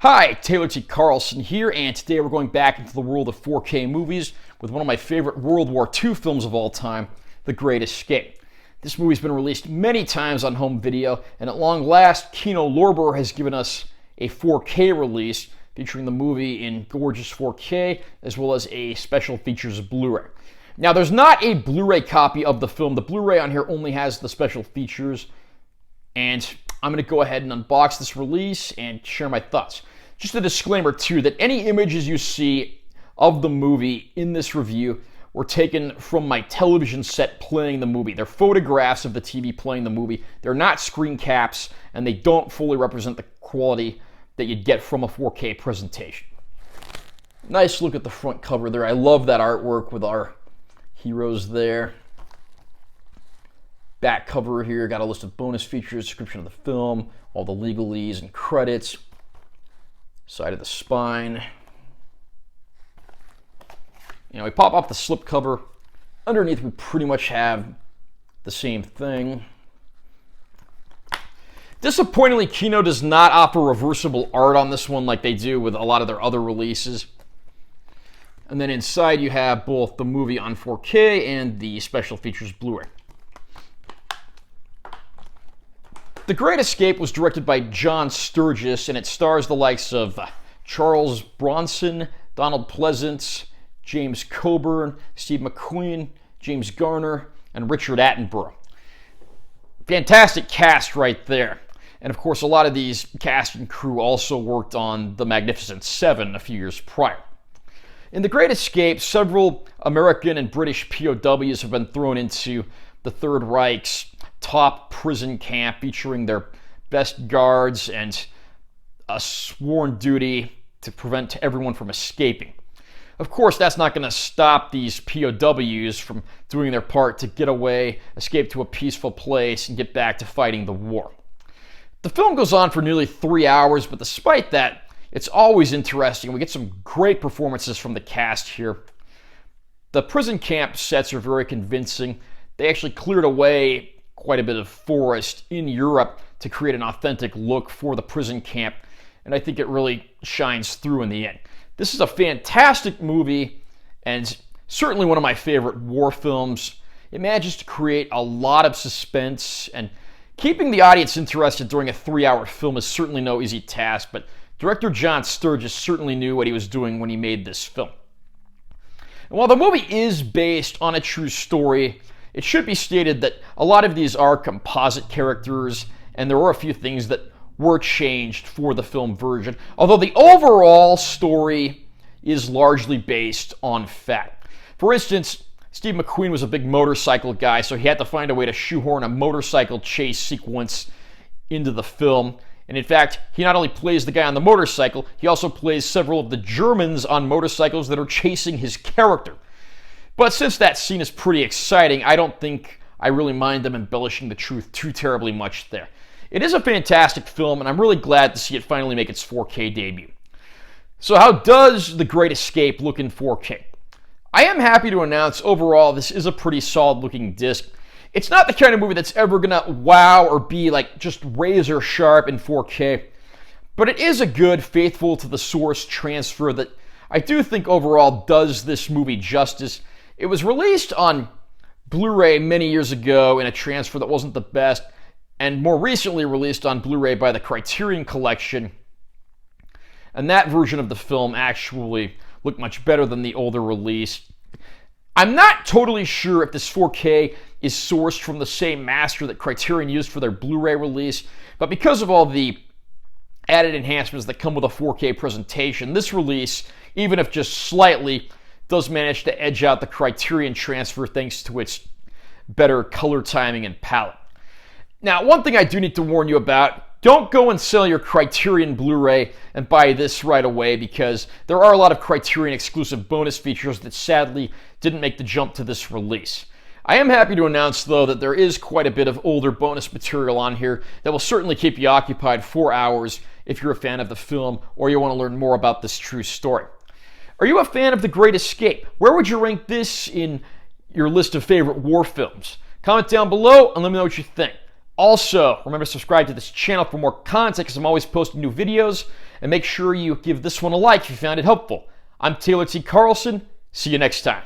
Hi, Taylor T. Carlson here, and today we're going back into the world of 4K movies with one of my favorite World War II films of all time, The Great Escape. This movie's been released many times on home video, and at long last, Kino Lorber has given us a 4K release featuring the movie in gorgeous 4K, as well as a special features Blu-ray. Now, there's not a Blu-ray copy of the film. The Blu-ray on here only has the special features, and I'm going to go ahead and unbox this release and share my thoughts. Just a disclaimer, too, that any images you see of the movie in this review were taken from my television set playing the movie. They're photographs of the TV playing the movie. They're not screen caps, and they don't fully represent the quality that you'd get from a 4K presentation. Nice look at the front cover there. I love that artwork with our heroes there. Back cover here, got a list of bonus features, description of the film, all the legalese and credits. Side of the spine. We pop off the slip cover. Underneath, we pretty much have the same thing. Disappointingly, Kino does not offer reversible art on this one like they do with a lot of their other releases. And then inside, you have both the movie on 4K and the special features Blu-ray. The Great Escape was directed by John Sturges, and it stars the likes of Charles Bronson, Donald Pleasance, James Coburn, Steve McQueen, James Garner, and Richard Attenborough. Fantastic cast right there. And of course, a lot of these cast and crew also worked on The Magnificent Seven a few years prior. In The Great Escape, several American and British POWs have been thrown into the Third Reich's top prison camp, featuring their best guards and a sworn duty to prevent everyone from escaping. Of course, that's not going to stop these POWs from doing their part to get away, escape to a peaceful place, and get back to fighting the war. The film goes on for nearly 3 hours, but despite that, it's always interesting. We get some great performances from the cast here. The prison camp sets are very convincing. They actually cleared away quite a bit of forest in Europe to create an authentic look for the prison camp, and I think it really shines through in the end. This is a fantastic movie and certainly one of my favorite war films. It manages to create a lot of suspense, and keeping the audience interested during a 3-hour film is certainly no easy task, but director John Sturges certainly knew what he was doing when he made this film. And while the movie is based on a true story, it should be stated that a lot of these are composite characters, and there were a few things that were changed for the film version, although the overall story is largely based on fact. For instance, Steve McQueen was a big motorcycle guy, so he had to find a way to shoehorn a motorcycle chase sequence into the film. And in fact, he not only plays the guy on the motorcycle, he also plays several of the Germans on motorcycles that are chasing his character. But since that scene is pretty exciting, I don't think I really mind them embellishing the truth too terribly much there. It is a fantastic film, and I'm really glad to see it finally make its 4K debut. So how does The Great Escape look in 4K? I am happy to announce overall this is a pretty solid looking disc. It's not the kind of movie that's ever gonna wow or be like just razor sharp in 4K, but it is a good, faithful to the source transfer that I do think overall does this movie justice. It was released on Blu-ray many years ago in a transfer that wasn't the best, and more recently released on Blu-ray by the Criterion Collection. And that version of the film actually looked much better than the older release. I'm not totally sure if this 4K is sourced from the same master that Criterion used for their Blu-ray release, but because of all the added enhancements that come with a 4K presentation, this release, even if just slightly, does manage to edge out the Criterion transfer thanks to its better color timing and palette. Now, one thing I do need to warn you about, don't go and sell your Criterion Blu-ray and buy this right away, because there are a lot of Criterion exclusive bonus features that sadly didn't make the jump to this release. I am happy to announce, though, that there is quite a bit of older bonus material on here that will certainly keep you occupied 4 hours if you're a fan of the film or you want to learn more about this true story. Are you a fan of The Great Escape? Where would you rank this in your list of favorite war films? Comment down below and let me know what you think. Also, remember to subscribe to this channel for more content because I'm always posting new videos. And make sure you give this one a like if you found it helpful. I'm Taylor T. Carlson. See you next time.